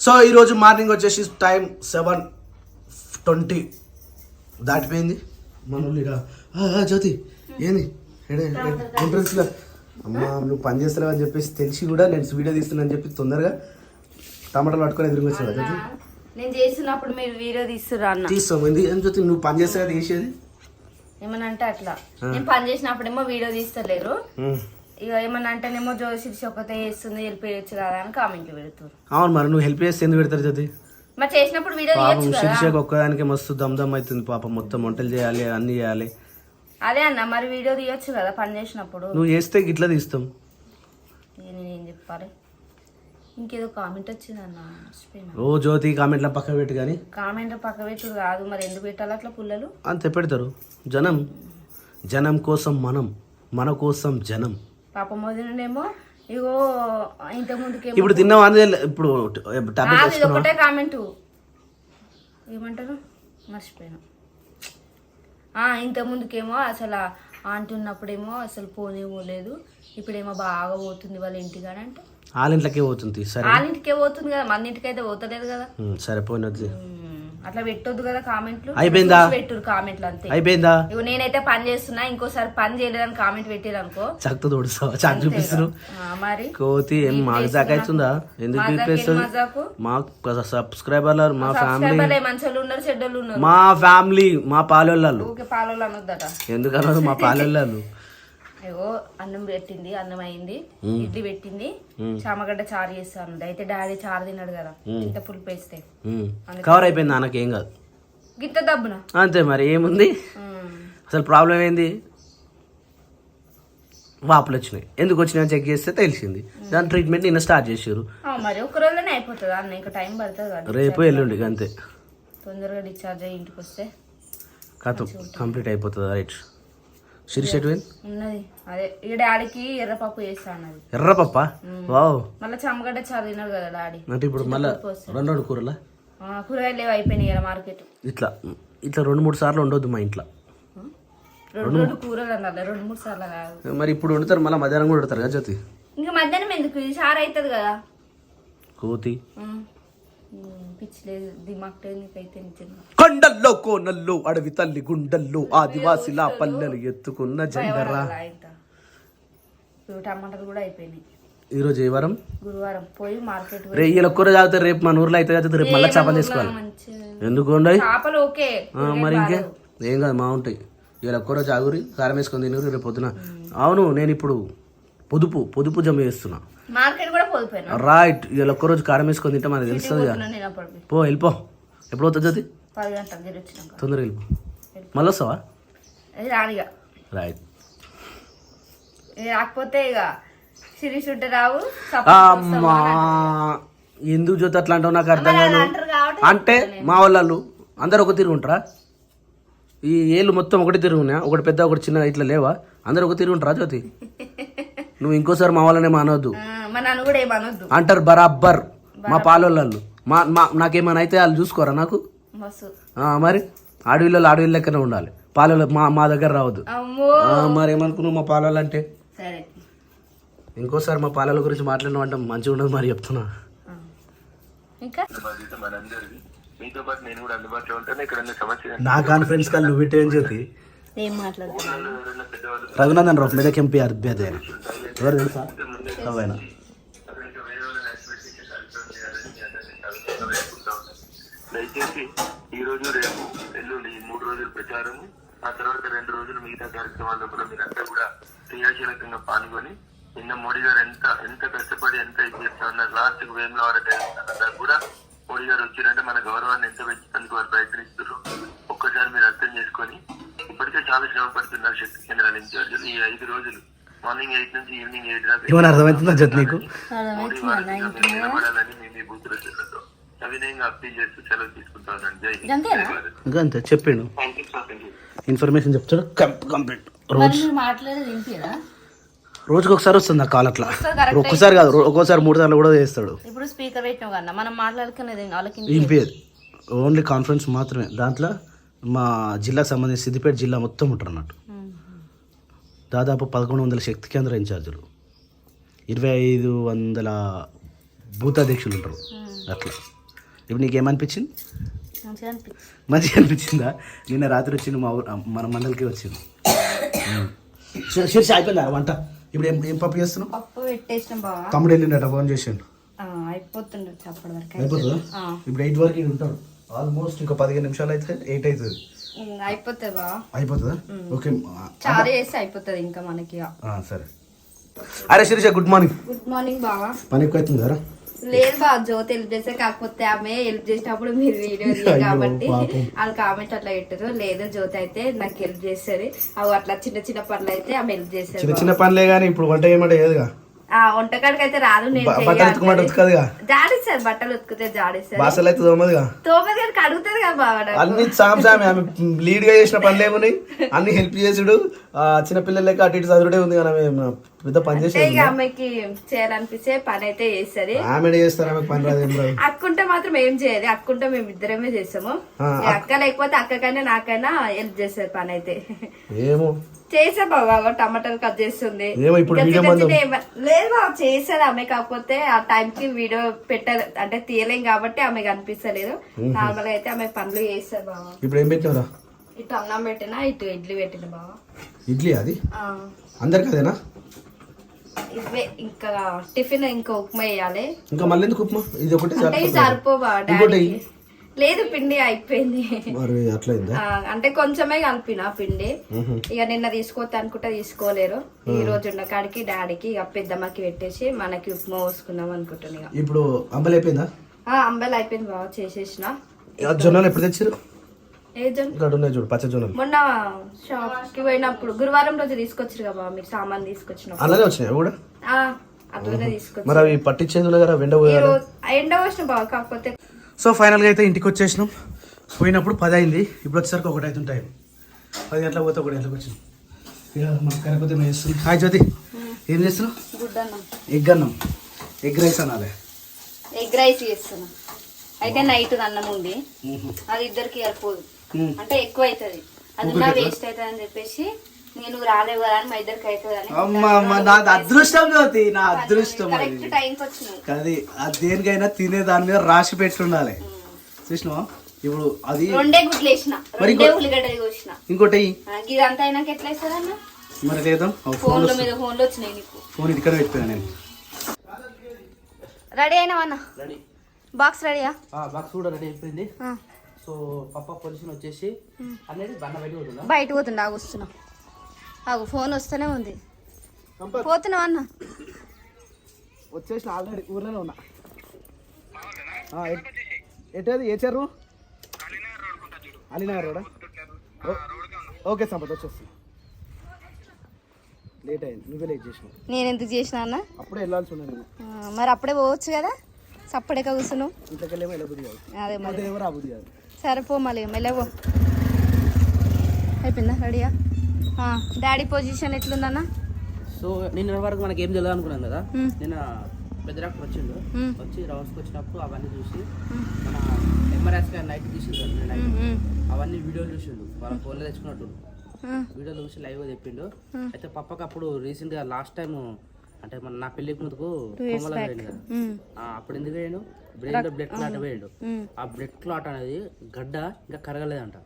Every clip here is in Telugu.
సో ఈరోజు మార్నింగ్ వచ్చేసి టైం 7:20 దాటిపోయింది. మనోళ్ళిగా జ్యోతి ఏంది ఎంట్రన్స్లో అమ్మా నువ్వు పని చేస్తావు అని చెప్పేసి తెలిసి కూడా నేను వీడియో తీస్తున్నాను అని చెప్పి తొందరగా టమాటాలు పట్టుకొని ఎదురుకు వచ్చావు జ్యోతి. నేను చేస్తున్నప్పుడు మీరు వీడియో తీస్తురా అన్న తీస్తాం ఏం జ్యోతి నువ్వు పని చేస్తా తీసేది ఏమన్నా అంటే అట్లా నేను పని చేసినప్పుడేమో వీడియో తీస్తలేరు, ఇక ఏమన్నా అంటేనేమో జోషి ఒకతే చేస్తుంది హెల్ప్ చేయొచ్చు కదా అని కామెంట్లు పెడతారు. అవును మరి నువ్వు హెల్ప్ చేస్తే ఎందుకు పెడతారు జ్యోతి? మరి చేసినప్పుడు వీడియో పాపం శిరీషకు ఒక్కదానికి మస్తు దమ్ అవుతుంది పాపం, మొత్తం వంటలు చేయాలి అన్ని చేయాలి. అదే అన్న మరి వీడియో తీయొచ్చు కదా పని చేసినప్పుడు. నువ్వు చేస్తే గిట్లా తీస్తాం. నేనేం చెప్పాలి, ఇంకేదో కామెంట్ వచ్చింది అన్న ఓ జ్యోతి కామెంట్ల పక్క పెట్టు కానీ కామెంట్ పక్క పెట్టు కాదు మరి ఎందుకు పెట్టాలి అట్లా పుల్లలు అంతే పెడతారు. జనం కోసం మనం, మన కోసం జనం. పాపం వదిలేమో ఇగో ఇంత ముందుకే ఇప్పుడు తిన్నావా ఇప్పుడు ఒకటే కామెంట్ ఏమంటారు మర్చిపోయాను. ఇంత ముందుకేమో అసలు ఆంటీ ఉన్నప్పుడేమో అసలు పోనే పోలేదు, ఇప్పుడేమో బాగా పోతుంది వాళ్ళ ఇంటికాడ అంటే వాళ్ళ ఇంట్లోకే పోతుంది. సరే వాళ్ళ ఇంటికే పోతుంది కదా, మన ఇంటికి అయితే పోతలేదు కదా. సరే పోయినది అట్లా పెట్టొద్దు కదా కామెంట్లు. అయిపోయిందా? పెట్టురు కామెంట్లు అంతే. అయిపోయిందా? ఇగో నేనైతే పని చేస్తున్నా ఇంకోసారి పని చేయలేదని కామెంట్ పెట్టారు అనుకో చక్కతో తోడుస్తావా? చాక్ చూపిస్తారు మరి కోతి ఏం మాకు దాకా అవుతుందా? ఎందుకు చూపిస్తుంది? మా సబ్స్క్రైబర్లు మా ఫ్యామిలీ మంచోళ్ళు ఉన్నారు చెడ్డోళ్ళు ఉన్నారు. మా ఫ్యామిలీ మా పాలోళ్ళు పాలోళ్ళు అనొద్దట. ఎందుకన్నా మా పాలోళ్ళు అయ్యో అన్నం పెట్టింది, అన్నం అయింది, ఇడ్లీ పెట్టింది, చామగడ్డ చారు చేస్తాను. అయితే డాడీ చారు తిన్నాడు కదా ఇంత పులుపు వేస్తే కవర్ అయిపోయింది. నాన్నకి ఏం కాదు గిత్త దబ్బున అంతే. మరి ఏముంది అసలు ప్రాబ్లం ఏంది? వాపులు వచ్చినాయి, ఎందుకు వచ్చినాయని చెక్ చేస్తే తెలిసింది. దాని ట్రీట్మెంట్ నిన్న స్టార్ట్ చేసారు. మరి ఒక రోజులోనే అయిపోతుంది అన్న, ఇంకా టైం పడుతుంది. రేపు ఎల్లుండి అంతే, తొందరగా డిశ్చార్జ్ అయ్యి ఇంటికి వస్తే కథ కంప్లీట్ అయిపోతుంది. రైట్ శిరీష్ ఉన్నది అదే ఈ డాడీకి ఎర్రపప్పు చేస్తా అన్నది. ఎర్రపప్ప వావ్. మళ్ళీ చమ్మగడ్డ చారు తిన్నాడు కదా డాడీ. అంటే ఇప్పుడు మళ్ళీ రెండు కూరలా కూరగాయలు లేవు అయిపోయినాయి కదా మార్కెట్. ఇట్లా 2-3 సార్లు ఉండొద్దు మా ఇంట్లో. రెండు కూరలు అన్నారు 2-3 సార్లు కాదు. మరి ఇప్పుడు వండుతారు మళ్ళీ మధ్యాహ్నం కూడా వండుతారు కదా జ్యోతి? ఇంకా మధ్యాహ్నం ఎందుకు, ఇది చారు అవుతుంది కదా. కోతి పిచ్చిలేదు దిమాగ్ అయితే కొండల్లో కోనల్లో అడవి తల్లి గుండల్లో ఆదివాసిలా పల్లెలు ఎత్తుకున్న జెండరా. టమాటాలు కూడా అయిపోయినాయి. ఈ రోజు ఏ వారం? గురువారం. పోయి మార్కెట్ రేపు ఒక్కరు తాగుతారు, రేపు మన ఊర్లో అయితే రేపు మళ్ళీ చేపలు తీసుకోవాలి. ఎందుకు ఉండవు చేపలు? ఓకే మరి ఇంకే ఏం కాదు మా ఉంటాయి. ఇలా ఒక్కరోజు ఆగురి కారం వేసుకొని తినరు రేపు పొద్దున. అవును నేను ఇప్పుడు పొదుపు జమ చేస్తున్నా. మార్కెట్ కూడా పోయిపోయినా రైట్. ఇలా ఒక్కరోజు కారం వేసుకొని తింటే మనకు తెలుస్తుంది. పో వెళ్ళిపో. ఎప్పుడు అవుతుంది జ్యోతి? 10 గంటలకు తొందరగా వెళ్ళిపో. మళ్ళీ వస్తావా? రానిగా రైట్. రాకపోతే ఇక శిరీష్ ఉంటే రావు. అమ్మా ఎందుకు జ్యోతి అట్లా అంటావు? నాకు అర్థం కాదు. అంటే మా వాళ్ళు అందరు ఒక తిరుగుంటారా? ఈ ఏళ్ళు మొత్తం ఒకటి తిరుగునా? ఒకటి పెద్ద ఒకటి చిన్న ఇట్లా లేవా? అందరు ఒక తిరుగుంటారా జ్యోతి? నువ్వు ఇంకోసారి మా వాళ్ళనే అనొద్దు అంటారు బరాబర్ మా పాలోళ్ళు. నాకేమైనా అయితే వాళ్ళు చూసుకోరా నాకు? మరి అడవిలో అడవి లెక్కనే ఉండాలి. పాలలో మా దగ్గర రావద్దు. మరి ఏమనుకున్నావు మా పాలోళ్ళు అంటే? ఇంకోసారి మా పాలల గురించి మాట్లాడిన అంటే మంచిగా ఉండదు మరి చెప్తున్నా. నా కాన్ఫరెన్స్ కాల్ నువ్వు పెట్టేం చెప్పి రఘునందన్ రావు మెదక్ ఎంపీ అభ్యర్థి ఆయన ఎవరు తెలుసా? అవైనా దయచేసి ఈ రోజు రేపు ఎల్లుండి 3 రోజులు ప్రచారం, ఆ తర్వాత 2 రోజులు మిగతా కార్యక్రమాల్లో కూడా మీరంతా కూడా క్రియాశీలకంగా పాల్గొని నిన్న మోడీ గారు ఎంత కష్టపడి ఎంత ఇది చేస్తా ఉన్నారు. లాస్ట్ కు వేములవాడ కూడా మోడీ గారు వచ్చిందంటే మన గౌరవాన్ని ఎంత పెంచడానికి వారు ప్రయత్నిస్తున్నారు. ఒక్కసారి మీరు అర్థం చేసుకొని ఇప్పటికే చాలా శ్రమ పడుతున్నారు శక్తి కేంద్రాల ఇన్ఛార్జీలు. ఈ 5 రోజులు మార్నింగ్ 8 నుంచి ఈవినింగ్ 8 దాకా అర్థమవుతుందా నీకు? మోడీ వారికి నిలబడాలని మేము ఈ బూత్ రచనతో సవినయంగా అప్పీల్ చేస్తూ సెలవు తీసుకుంటాను. అంతే చెప్పిండు. ఇన్ఫర్మేషన్ చెప్తాడు కంప్లీట్. రోజుకి ఒకసారి వస్తుంది ఆ కాల్. అట్లా ఒక్కసారి కాదు, ఒక్కోసారి 3 సార్లు కూడా చేస్తాడు. ఇప్పుడు స్పీకర్ పెట్టినావు కదా మనం మాట్లాడుకునేది వినిపించదు, ఓన్లీ కాన్ఫరెన్స్ మాత్రమే. దాంట్లో మా జిల్లాకు సంబంధించి సిద్దిపేట జిల్లా మొత్తం ఉంటారు అన్నట్టు. దాదాపు 1100 శక్తి కేంద్ర ఇన్ఛార్జీలు, 2500 బూత్ అధ్యక్షులు ఉంటారు. అట్లా ఇప్పుడు నీకేమనిపించింది? మంచిగా అనిపించింది. మంచిగా అనిపించిందా? నిన్న రాత్రి వచ్చింది మా ఊరు మన మండలికి వచ్చింది. శీర్ష అయిపోయిందా వంట? ఇప్పుడు ఏం పప్పు చేస్తున్నావు? పప్పు పెట్టేసిన బావా. తమ్ముడు వెళ్ళిండట, ఫోన్ చేసాడు. అయిపోతుండొచ్చు అప్పటి వరకు. అయిపోతుందా? ఇప్పుడు 8 వరకు ఇక్కడ ఉంటాడు. ఆల్మోస్ట్ ఇంకా 15 నిమిషాలు అయితే 8 అవుతుంది. అయిపోతుంది బావా. అయిపోతుందా? ఓకే, చాలా చేస్తే అయిపోతుంది ఇంకా మనకి. సరే. అరే Shirisha, good morning. Good morning బావా. పని ఎక్కువ అవుతుంది కదా? లేదు బావ, జ్యోతి హెల్ప్ చేస్తే, కాకపోతే ఆమె హెల్ప్ చేసినప్పుడు మీరు వీడియో కాబట్టి వాళ్ళు కామెంట్ అట్లా పెట్టారు. లేదు జ్యోతి అయితే నాకు హెల్ప్ చేస్తుంది, అవి అట్లా చిన్న చిన్న పనులు అయితే ఆమె హెల్ప్ చేస్తారు. చిన్న చిన్న పనులే కానీ ఇప్పుడు వంట ఏమంటే ఏదిగా వంటకాడికి అయితే రాదు. నేను జాడిస్తారు, బట్టలు ఉతుకుతే జాడిస్తారు, బాసలు అయితే తోమదిగా. తోమది కానీ కడుగుతుంది కదా బావ. అన్ని సాంసామే, ఆమె లీడ్ గా చేసిన పనులు ఏమున్నాయి, అన్ని హెల్ప్ చేసుడు. చిన్న పిల్లలకి అటు ఇటు చదువుడే ఉంది కానీ ఆమె పెద్ద పని చేసేది. ఇక ఆమెకి చేయాలనిపిస్తే పని అయితే చేస్తుంది. ఆమె చేస్తారు, ఆమె పని రాదు, ఏం రాదు. అక్కుంటే మాత్రం ఏం చేయాలి, అక్కుంటే మేము ఇద్దరమే చేస్తాము. అక్క లేకపోతే అక్కకైనా నాకైనా హెల్ప్ చేస్తారు పని అయితే. ఏమో చేసా బాబా, టమాటాలు కట్ చేస్తుంది. లేదు బాబా, చేసేది ఆమె, కాకపోతే ఆ టైం కి వీడియో పెట్టాలి అంటే తీయలేం కాబట్టి ఆమె కనిపిస్తలేదు. నార్మల్ అయితే ఆమె పనులు చేస్తారు బాబా. ఇప్పుడు ఏం పెట్టినరా? ఇటు అన్నం పెట్టినా, ఇటు ఇడ్లీ పెట్టిన బాబా. ఇడ్లీ అది అందరికి అదేనా? ఇవే ఇంకా టిఫిన్, ఇంకా ఉప్మా వేయాలి. ఇంకా మళ్ళీ ఎందుకు ఉప్మా? ఇది ఒకటి సరిపోబా డాడీ. లేదు, పిండి అయిపోయింది. అంటే కొంచెమే కలిపిన పిండి. ఇక నిన్న తీసుకోవద్దు అనుకుంటే తీసుకోలేరు. ఈ రోజు ఉన్న కాడికి డాడీకి ఇక పెద్దమ్మకి పెట్టేసి మనకి ఉప్మా పోసుకుందాం అనుకుంటున్నా. ఇప్పుడు అంబలి అయిపోయిందా? అంబలి అయిపోయింది బాగా, చేసేసిన. జొన్నలు ఎప్పుడు తెచ్చారు? ఏ జొన్న? చూడు పచ్చ జొన్నలు. మొన్న షాప్ కి పోయినప్పుడు గురువారం రోజు తీసుకొచ్చారు కదా మీరు సామాన్ తీసుకొచ్చినప్పుడు. అలాగే వచ్చినాయి కూడా అట్లనే తీసుకొచ్చి. మరి అవి పట్టించేది కదా, ఎండ పోసిన బాగా. కాకపోతే సో ఫైనల్గా అయితే ఇంటికి వచ్చేసినాం. పోయినప్పుడు 10 అయింది, ఇప్పుడు వచ్చేసరికి 1 అవుతుంది టైం. 10 గంటలకు పోతే 1 గంటలకు వచ్చినాం. ఇక మనకు కరకపోతే మేము చేస్తున్నాం. హాయ్ జ్యోతి, ఏం చేస్తున్నావు? ఎగ్ అన్నం, ఎగ్ రైస్ అనాలి. ఎగ్ రైస్ చేస్తున్నా. అయితే నైట్ అన్నం ఉంది, అది ఇద్దరికి సరిపోదు, అంటే ఎక్కువ అవుతుంది, అది నా వేస్ట్ అవుతుంది అని చెప్పేసి నేను రాలేవు కదా అని మా ఇద్దరికి అవుతుంది అని. అమ్మ నా అదృష్టం జ్యోతి, నా అదృష్టం. కరెక్ట్ టైంకి వచ్చినావు. అది దేనికైనా తినే దాని మీద రాసి పెట్టుండాలి. చూసినావా? ఇప్పుడు అది 2 గుడ్లు వేసిన, 2 ఉల్లిగడ్డలు కోసిన. ఇంకోటి ఇదంతా అయినాక ఎట్లా వేస్తారా అన్న? మరి లేదా ఫోన్లో వచ్చినాయి నీకు. ఫోన్ ఇక్కడ పెట్టిపోయా నేను. రెడీ అయినా అన్న? రెడీ. బాక్స్ రెడీయా? బాక్స్ కూడా రెడీ అయిపోయింది. సో పప్ప పొజిషన్ వచ్చేసి అనేది బండ బయట పోతుండే. వస్తున్నా, ఫోన్ వస్తూనే ఉంది. పోతున్నావు అన్న? వచ్చేసిన, ఆల్రెడీ ఊర్లోనే ఉన్నా. ఎటది ఏ చెరు? అలీనగర్ రోడా? ఓకే సంపత్, వచ్చేస్తా. లేట్ అయింది, నువ్వే లేట్ చేసినావు. నేను ఎందుకు చేసిన అన్న? అప్పుడే వెళ్ళాల్సి ఉన్నది. మరి అప్పుడే పోవచ్చు కదా, సప్పడేక కూర్చున్నావు. ఇంతకెళ్ళేమో వెళ్ళబుద్ధి కాదు. అదే మరి రాబుద్ధి కాదు. సరిపో మళ్ళీ మెల్లవో. అయిపోయిందా రెడీయా? Daddy position ఎట్లుందన్న? సో నిన్న వరకు మనకి ఏం తెలియదు అనుకున్నాం కదా. నిన్న పెద్ద డాక్టర్ వచ్చిండు, వచ్చి రౌండ్స్కి వచ్చినప్పుడు అవన్నీ చూసి మన ఎంఆర్ఎస్ నైట్ తీసిండు, అవన్నీ వీడియోలు చూసిండు, వాళ్ళ ఫోన్లో తెచ్చుకున్నట్టు వీడియోలు చూసి లైవ్ చెప్పిండు. అయితే పప్పకి అప్పుడు రీసెంట్గా లాస్ట్ టైం అంటే మన నా పెళ్లికి ముందుకు కొమ్మలో పోయింది కదా, అప్పుడు ఎందుకు వేయండు? బ్రెయిన్ లో బ్లడ్ క్లాట్ వేయండు. ఆ బ్లడ్ క్లాట్ అనేది గడ్డ ఇంకా కరగలేదంట.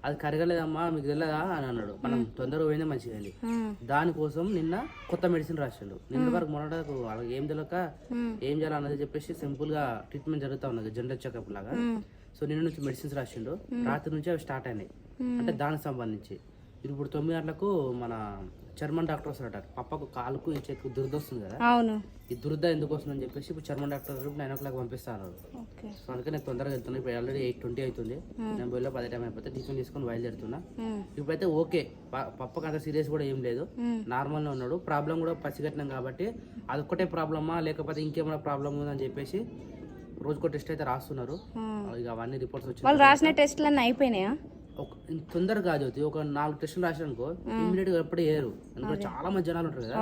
అది కరగలేదమ్మా మీకు తెలియదా అని అన్నాడు. మనం తొందరగా పోయిందే మంచిగా వెళ్ళి. దానికోసం నిన్న కొత్త మెడిసిన్ రాసిండు. నిన్న వరకు మొన్నటకు వాళ్ళకి ఏం తెలియక ఏం చేయాలన్నది చెప్పేసి సింపుల్ గా ట్రీట్మెంట్ జరుగుతూ ఉన్నది, జనరల్ చెకప్ లాగా. సో నిన్న నుంచి మెడిసిన్స్ రాసిండు. రాత్రి నుంచి అవి స్టార్ట్ అయినాయి, అంటే దానికి సంబంధించి. ఇప్పుడు 9 గంటలకు మన చర్మన్ డాక్టర్ వస్తారట. పప్పకు కాలుకు ఈ చేతికి దురద వస్తుంది కదా, ఈ దురద ఎందుకు వస్తుందని చెప్పేసి ఇప్పుడు చర్మన్ డాక్టర్ 9 o'clock పంపిస్తాను. సో అందుకే నేను తొందరగా వెళ్తున్నా. ఇప్పుడు ఆల్రెడీ 8:20 అవుతుంది. నేను బయలులో 10 టైం అయిపోతే టిఫిన్ తీసుకొని బయలుదేరుతున్నా. ఇప్పుడైతే ఓకే, పప్పకు అంత సీరియస్ కూడా ఏం లేదు, నార్మల్గా ఉన్నాడు. ప్రాబ్లం కూడా పసిగట్టినాం కాబట్టి అదొక్కటే ప్రాబ్లమా లేకపోతే ఇంకేమైనా ప్రాబ్లమ్ ఉందని చెప్పేసి రోజుకో టెస్ట్ అయితే రాస్తున్నారు. ఇక అవన్నీ రిపోర్ట్స్ వచ్చి వాళ్ళు రాసిన టెస్ట్లు అయిపోయినాయా? తొందరగా కాదు, ఒక 4 టెస్టులు రాసానుకో ఇమీడియట్ గా ఎప్పుడు వేయరు. ఎందుకంటే చాలా మంది జనాలు ఉంటారు కదా.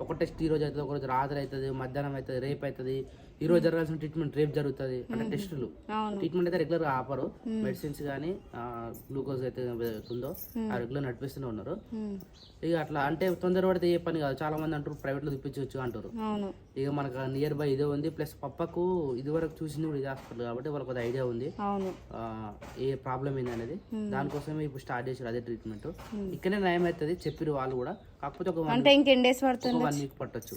ఒక టెస్ట్ ఈ రోజు అవుతుంది, ఒక రోజు రాత్రి అవుతుంది, మధ్యాహ్నం అవుతుంది, రేపు అవుతుంది, ఈ రోజు జరగాల్సిన ట్రీట్మెంట్ రేపు జరుగుతుంది అంటే టెస్టులు. అవును. ట్రీట్మెంట్ అయితే రెగ్యులర్ గా ఆపరు. మెడిసిన్స్ కానీ గ్లూకోజ్ అయితే ఉందో ఆ రెగ్యులర్ నడిపిస్తూనే ఉన్నారు. ఇక అట్లా అంటే తొందర పడితే ఏ పని కాదు. చాలా మంది అంటారు ప్రైవేట్ లో తిప్పించవచ్చు అంటారు. ఇక మనకు నియర్ బై ఇదే ఉంది. ప్లస్ పప్పకు ఇది వరకు చూసింది కూడా ఇది హాస్పిటల్ కాబట్టి వాళ్ళకి ఒక ఐడియా ఉంది ఏ ప్రాబ్లం ఏంది అనేది. దానికోసమే ఇప్పుడు స్టార్ట్ చేశారు అదే ట్రీట్మెంట్. ఇక్కడనే నయం అవుతుంది చెప్పారు వాళ్ళు కూడా. కాకపోతే ఒక 1 వీక్ పట్టొచ్చు.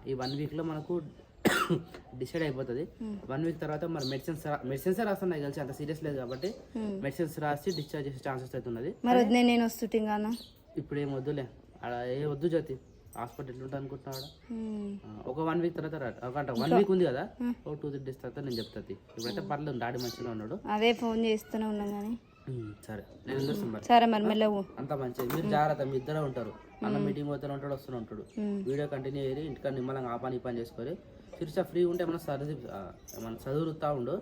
ఈ 1 వీక్ లో మనకు డిసైడ్ అయిపోతుంది. 1 వీక్ తర్వాత మరి మెడిసిన్స్ రాస్తున్నాయి కలిసి అంత సీరియస్ లేదు కాబట్టి మెడిసిన్స్ రాసి డిశ్చార్జ్ చేసే ఛాన్సెస్ అయితే ఉన్నది. ఇప్పుడు ఏం వద్దులే ఏ వద్దు జ్యోతి హాస్పిటల్ ఎట్లుంటా అనుకుంటున్నాడు. ఒక 1 వీక్ తర్వాత ఒక 1 వీక్ ఉంది కదా, ఒక 2-3 days తర్వాత నేను చెప్తాది. ఇప్పుడైతే పర్లేదు డాడీ మంచిగా ఉన్నాడు. అదే ఫోన్ చేస్తూనే ఉన్నాం కానీ సరే నేను వస్తాను. సరే మరి మెల్లవు అంత మంచిది. మీరు జాగ్రత్త, మీ ఇద్దరే ఉంటారు. అన్న మీటింగ్ పోతూనే ఉంటాడు వస్తూనే ఉంటాడు. వీడియో కంటిన్యూ అయ్యి ఇంటికాడ నిమ్మలంగా ఆ పని చేసుకొని తిరిచా ఫ్రీ ఉంటే ఏమన్నా చదువుతా ఉండు.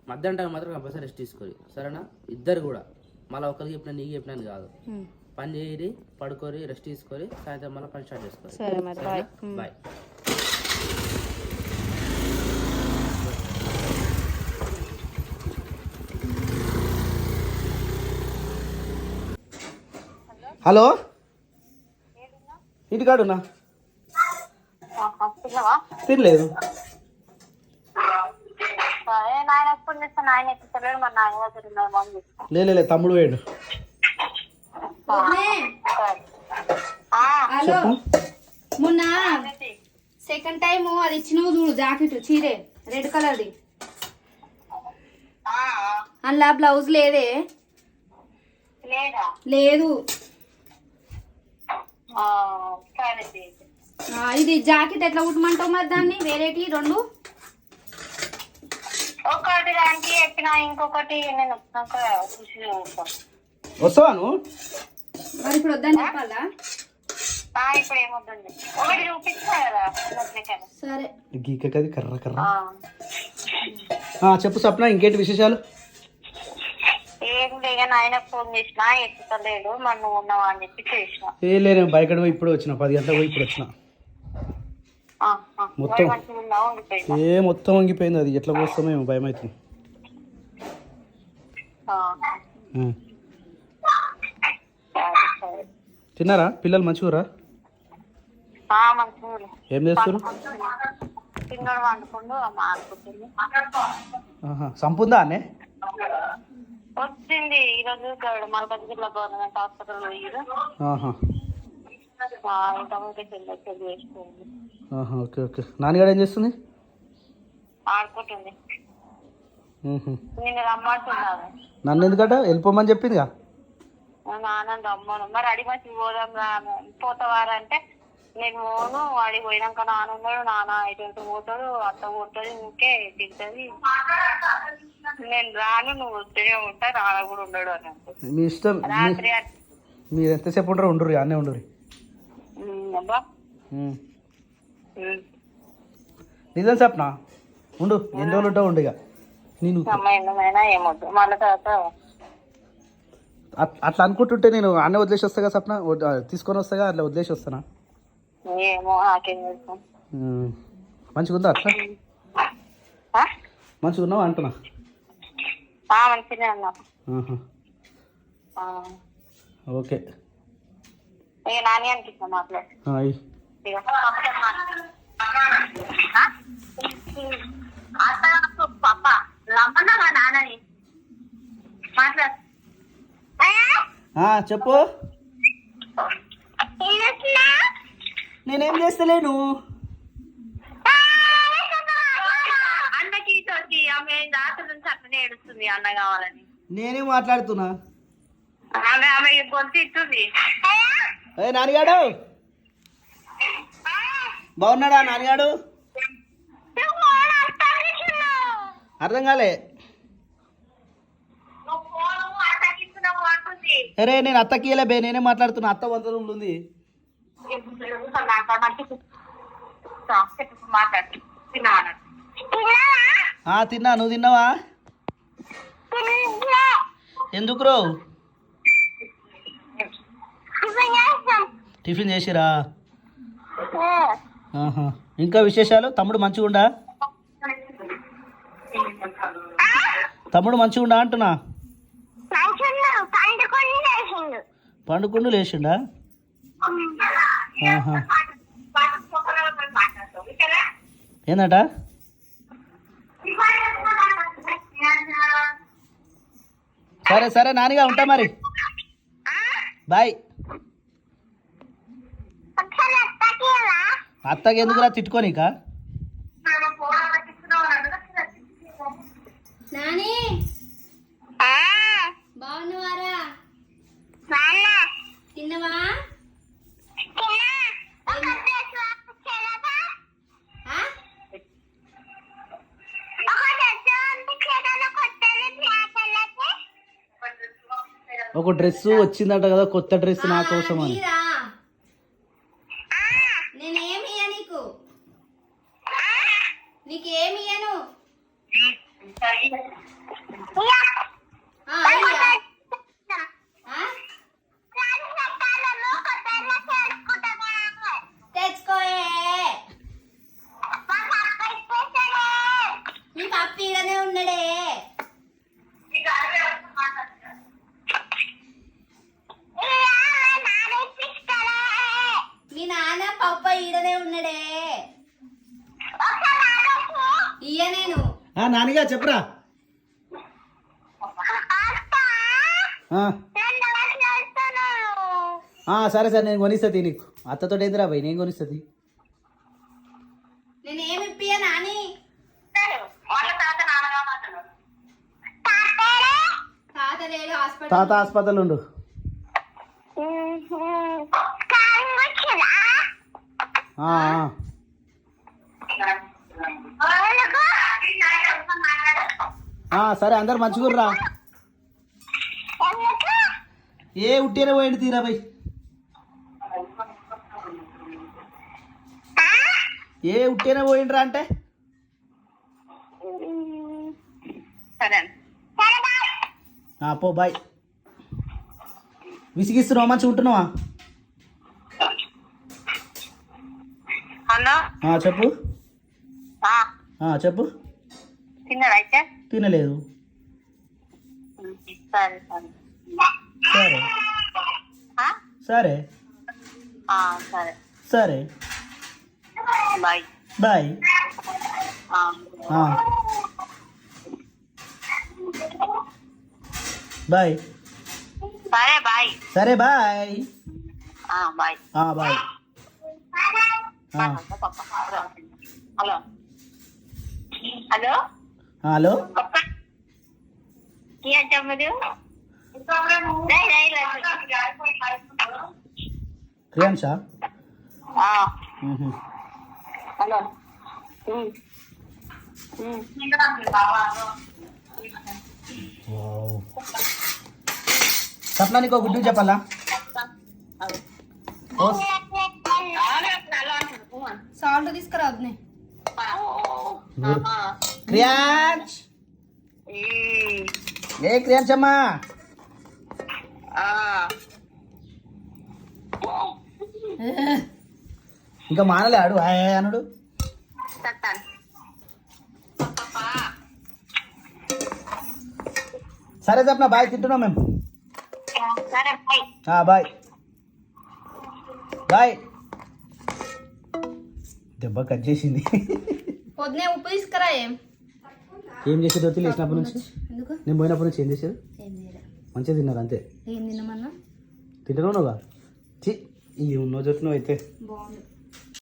మధ్యాహ్నం టైం మాత్రం కంపల్సరీ రెస్ట్ తీసుకోరు సరేనా. ఇద్దరు కూడా మళ్ళీ ఒకరికి చెప్పినా నీకు చెప్పినాను కాదు. పని చేయరి, పడుకోరి, రెస్ట్ తీసుకొని సాయంత్రం మళ్ళీ పని స్టార్ట్ చేసుకోవాలి. బాయ్. హలో, ఇంటికాడున్నా. తినలేదు. లే తమ్ముడు వేడు. హలో, మొన్న సెకండ్ టైం అది ఇచ్చినవు చూడు జాకెట్ చీరే రెడ్ కలర్ది. అందులో బ్లౌజ్ లేదే. లేదు. ఇది జాకెట్ ఎట్లా కుట్టమంటావు మరి దాన్ని? వేరేటి 2 ఒకటి దానికి చెప్పిన, ఇంకొకటి నేను వస్తావా నువ్వు? మరి ఇప్పుడు వద్దని చెప్పాలా? ఇప్పుడు ఏమొద్దండి, ఒకటి చూపిస్తా కదా. సరే గీకది కర్ర కర్ర. చెప్పు సప్న, ఇంకేంటి విశేషాలు? ఏం లేక నాయనకు ఫోన్ చేసిన, ఎత్తుతలేడు. మనం ఉన్నావా అని చెప్పి చేసిన. ఏ లేదు, బయట పోయి ఇప్పుడు వచ్చిన, 10 గంటలకు పోయి ఇప్పుడు వచ్చిన. మొత్తం వంగిపోయింది. అది ఎట్లా పోస్తామో ఏమో భయం అవుతుంది. తిన్నారా పిల్లలు? మంచిగా ఏం చేస్తారు? సంపుందా అనే వచ్చింది ఈరోజు మల్కాజ్ జిల్లా గవర్నమెంట్ హాస్పిటల్ పోయారు. Okay okay. నాన్నగారు ఏం చేస్తుంది? ఆడుకుంటుంది. నేను రమ్మంటున్నాను. నన్ను ఎందుకంటే వెళ్ళిపోమని చెప్పిందిగా. నాన్న రమ్మను. మరి అడిగి పోదాం పోతావారంటే నేను పోను. అడిగి పోయినాక నాన్న ఉన్నాడు. నాన్న ఇటు పోతాడు, అత్త పోతుంది, ఇంకే తింటది. నేను రాను, నువ్వు వస్తూనే ఉంటా. నాన్న కూడా ఉండడు అని అంటే మీ ఇష్టం. రాత్రి మీరు ఎంతసేపు ఉండరు? ఉండరు అన్నీ ఉండరు. అబ్బా నిజం చెప్పనా? ఉండు, ఎన్ని రోజులు ఉంటావు? ఉండు. ఇక నేను ఏమొద్దు మళ్ళీ తర్వాత అట్లా అనుకుంటుంటే నేను అన్నీ వదిలేసి వస్తాగా సప్న, తీసుకొని వస్తాగా. అట్లా వదిలేసి వస్తానా? ఏమో నాకేం తెలుసు. మంచిగా ఉందా అట్లా? మంచిగా ఉన్నావు అంటున్నా. మంచిగా ఉన్నా. ఓకే. ఇక నాని అనిపిస్తా మాట్లాడు. పాప రమ్మన్నా నాన్నని మాట్లాడు. చెప్పు. నేనేం చేస్తలేను. అన్నకి ఆమె రాత్రి నుంచి అట్లనే ఏడుస్తుంది అన్న కావాలని. నేనే మాట్లాడుతున్నా. ఆమె గొంతు ఇస్తుంది. నాన్నగాడు బాగున్నాడా? నాన్నగాడు అర్థం కాలే. అరే నేను అత్తకి బే, నేనే మాట్లాడుతున్నా. అత్త 100 రూమ్లు ఉంది. తిన్నా. నువ్వు తిన్నావా? ఎందుకు రో? టిఫిన్ చేసిరా? ఇంకా విశేషాలు? తమ్ముడు మంచిగా ఉండా? తమ్ముడు మంచిగా ఉండా అంటున్నా. పండుకుండు లేచిండా? ఆహా. ఏందట? సరే సరే నానిగా ఉంటా మరి. బాయ్. అత్తకి ఎందుకురా తిట్టుకోనిక? నాని బాగున్నావారా? తిన్నవా? ఒక డ్రెస్ వచ్చిందట కదా, కొత్త డ్రెస్ నా కోసం అని. నేనేమి నీకు నీకేమి ఇయ్యను. తెచ్చుకోయే, మీ పప్పి ఇడనే ఉన్నాడే. మీ నాన్న పప్ప ఈడనే ఉన్నాడే. ఇయ్య నేను. నానిగా చెప్పురా. సరే సరే నేను కొనిస్తుంది నీకు. అత్తతో ఏందిరా భయ్, నేను కొనిస్తుంది. నేనేమి ఇప్పియా నాని? తాత లేడు, హాస్పిటల్. తాత హాస్పిటల్ ఉండు. సరే అందరు మంచిగుర్రా. ఏ ఉట్టేనే పోయింది తీరా భయ్. ఏ ఉట్టేనే పోయిండ్రా అంటే పో బాయ్. విసిగిస్తున్నావా? మంచిగా ఉంటున్నావా? హలో చెప్పు. చెప్పు. తిన్నారా అయితే? తినలేదు. సరే సరే సరే సరే సరే బాయ్ బాయ్. బాయ్. సరే బాయ్. సరే bye. Bye bye. Hello hello hello. Kriyansha? Hello Sapna నీకు గుడ్ న్యూస్ చెప్పాలా? సాల్ట్ తీసుకురావద్దు. క్రియాంశ్, ఏ క్రియాంశ్ అమ్మా? ఇంకా మానలే ఆడు అనుడు. సరే సప్నా బాయ్, తింటున్నాం మేము. Bye bye. దెబ్బ కట్ చేసింది. పొద్దునే ఉప్పు తీసుకురా. ఏం చేసేది వచ్చి లేచినప్పటి నుంచి, నేను పోయినప్పటి నుంచి ఏం చేసేది? మంచిగా తిన్నారు అంతే. ఏం తిన్నామన్నా? తింటున్నావుగా. ఈ ఉన్నో చెట్టు అయితే బాగుంది.